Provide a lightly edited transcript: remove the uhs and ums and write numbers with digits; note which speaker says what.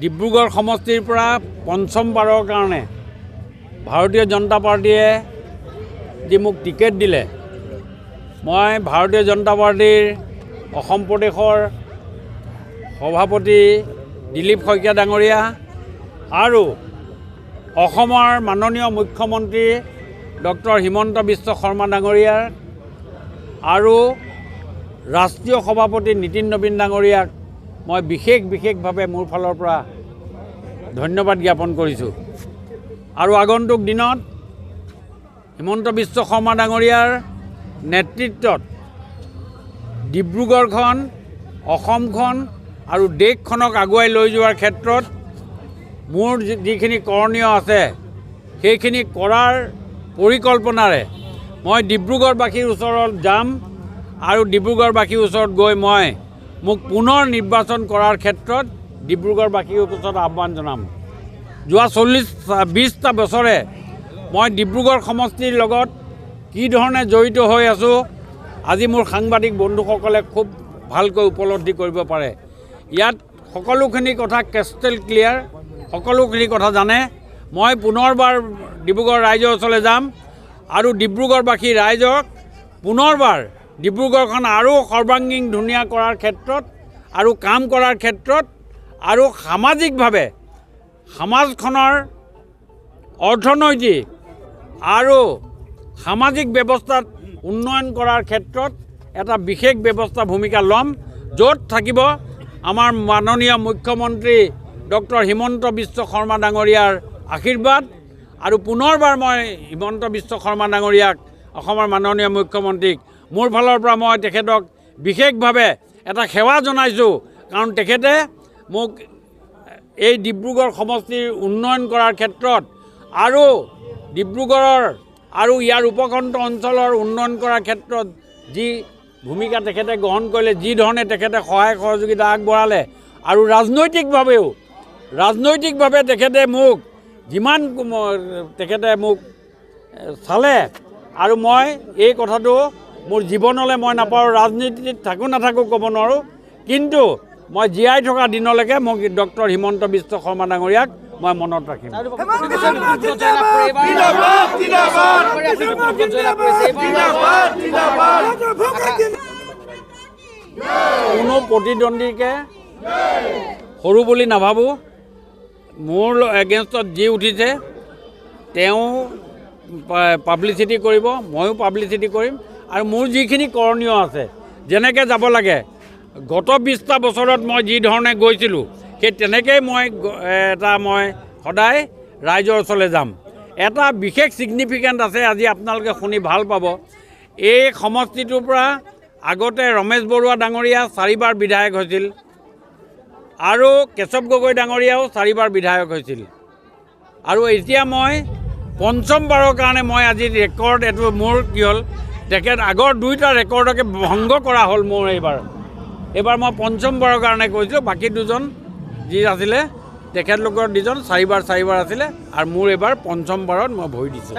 Speaker 1: ডিব্ৰুগড় সমষ্টিৰ পৰা পঞ্চমবাৰৰ কাৰণে ভাৰতীয় জনতা পাৰ্টীয়ে যি মোক টিকেট দিলে, মই ভাৰতীয় জনতা পাৰ্টীৰ অসম প্ৰদেশৰ সভাপতি দিলীপ শইকীয়া ডাঙৰীয়া আৰু অসমৰ মাননীয় মুখ্যমন্ত্ৰী ডক্টৰ হিমন্ত বিশ্ব শৰ্মা ডাঙৰীয়াৰ আৰু ৰাষ্ট্ৰীয় সভাপতি নীতিন নবীন ডাঙৰীয়াক মই বিশেষভাৱে মোৰ ফালৰ পৰা ধন্যবাদ জ্ঞাপন কৰিছোঁ। আৰু আগন্তুক দিনত হিমন্ত বিশ্ব শৰ্মা ডাঙৰীয়াৰ নেতৃত্বত ডিব্ৰুগড়খন, অসমখন আৰু দেশখনক আগুৱাই লৈ যোৱাৰ ক্ষেত্ৰত মোৰ যিখিনি কৰণীয় আছে সেইখিনি কৰাৰ পৰিকল্পনাৰে মই ডিব্ৰুগড়বাসীৰ ওচৰত যাম আৰু ডিব্ৰুগড়বাসীৰ ওচৰত গৈ মই মোক পুনৰ নিৰ্বাচন কৰাৰ ক্ষেত্ৰত ডিব্ৰুগড়বাসীৰ ওচৰত আহ্বান জনাম। যোৱা 20টা বছৰে মই ডিব্ৰুগড় সমষ্টিৰ লগত কি ধৰণে জড়িত হৈ আছোঁ আজি মোৰ সাংবাদিক বন্ধুসকলে খুব ভালকৈ উপলব্ধি কৰিব পাৰে। ইয়াত সকলোখিনি কথা ক্ৰিষ্টেল ক্লিয়াৰ, সকলোখিনি কথা জানে। মই পুনৰবাৰ ডিব্ৰুগড় ৰাইজৰ ওচৰলৈ যাম আৰু ডিব্ৰুগড়বাসী ৰাইজক পুনৰবাৰ ডিব্ৰুগড়খন আৰু সৰ্বাংগীন ধুনীয়া কৰাৰ ক্ষেত্ৰত আৰু কাম কৰাৰ ক্ষেত্ৰত আৰু সামাজিকভাৱে সমাজখনৰ অৰ্থনৈতিক আৰু সামাজিক ব্যৱস্থাত উন্নয়ন কৰাৰ ক্ষেত্ৰত এটা বিশেষ ব্যৱস্থা ভূমিকা ল'ম, য'ত থাকিব আমাৰ মাননীয় মুখ্যমন্ত্ৰী ডক্টৰ হিমন্ত বিশ্ব শৰ্মা ডাঙৰীয়াৰ আশীৰ্বাদ। আৰু পুনৰবাৰ মই হিমন্ত বিশ্ব শৰ্মা ডাঙৰীয়াক, অসমৰ মাননীয় মুখ্যমন্ত্ৰীক মোৰ ফালৰ পৰা মই তেখেতক বিশেষভাৱে এটা সেৱা জনাইছোঁ, কাৰণ তেখেতে মোক এই ডিব্ৰুগড় সমষ্টিৰ উন্নয়ন কৰাৰ ক্ষেত্ৰত আৰু ডিব্ৰুগড়ৰ আৰু ইয়াৰ উপকণ্ঠ অঞ্চলৰ উন্নয়ন কৰাৰ ক্ষেত্ৰত যি ভূমিকা তেখেতে গ্ৰহণ কৰিলে, যি ধৰণে তেখেতে সহায় সহযোগিতা আগবঢ়ালে আৰু ৰাজনৈতিকভাৱে তেখেতে মোক যিমান তেখেতে মোক চালে আৰু মই এই কথাটো মোৰ জীৱনলৈ মই নাপাওঁ, ৰাজনীতিত থাকোঁ নাথাকোঁ ক'ব নোৱাৰোঁ, কিন্তু মই জীয়াই থকা দিনলৈকে মোক ডক্টৰ হিমন্ত বিশ্ব শৰ্মা ডাঙৰীয়াক মই মনত ৰাখিম। কোনো প্ৰতিদ্বন্দ্বীকে সৰু বুলি নাভাবোঁ। মোৰ এগেইনষ্টত যি উঠিছে তেওঁ পাব্লিচিটি কৰিব, ময়ো পাব্লিচিটি কৰিম। আৰু মোৰ যিখিনি কৰণীয় আছে, যেনেকৈ যাব লাগে, গত 20টা বছৰত মই যি ধৰণে গৈছিলোঁ সেই তেনেকৈয়ে মই সদায় ৰাইজৰ ওচৰলৈ যাম। এটা বিশেষ ছিগনিফিকেণ্ট আছে, আজি আপোনালোকে শুনি ভাল পাব। এই সমষ্টিটোৰ পৰা আগতে ৰমেশ বৰুৱা ডাঙৰীয়া 4বাৰ বিধায়ক হৈছিল আৰু কেশৱ গগৈ ডাঙৰীয়াও 4বাৰ বিধায়ক হৈছিল। আৰু এতিয়া মই পঞ্চমবাৰৰ কাৰণে মই আজি ৰেকৰ্ড, এইটো মোৰ কি হ'ল, তেখেত আগৰ 2টা ৰেকৰ্ডকে ভংগ কৰা হ'ল মোৰ এইবাৰ মই পঞ্চমবাৰৰ কাৰণে কৈছিলোঁ। বাকী 2জন যি আছিলে তেখেতলোকৰ 2জন 4বাৰ আছিলে আৰু মোৰ এইবাৰ পঞ্চমবাৰত মই ভৰি দিছোঁ।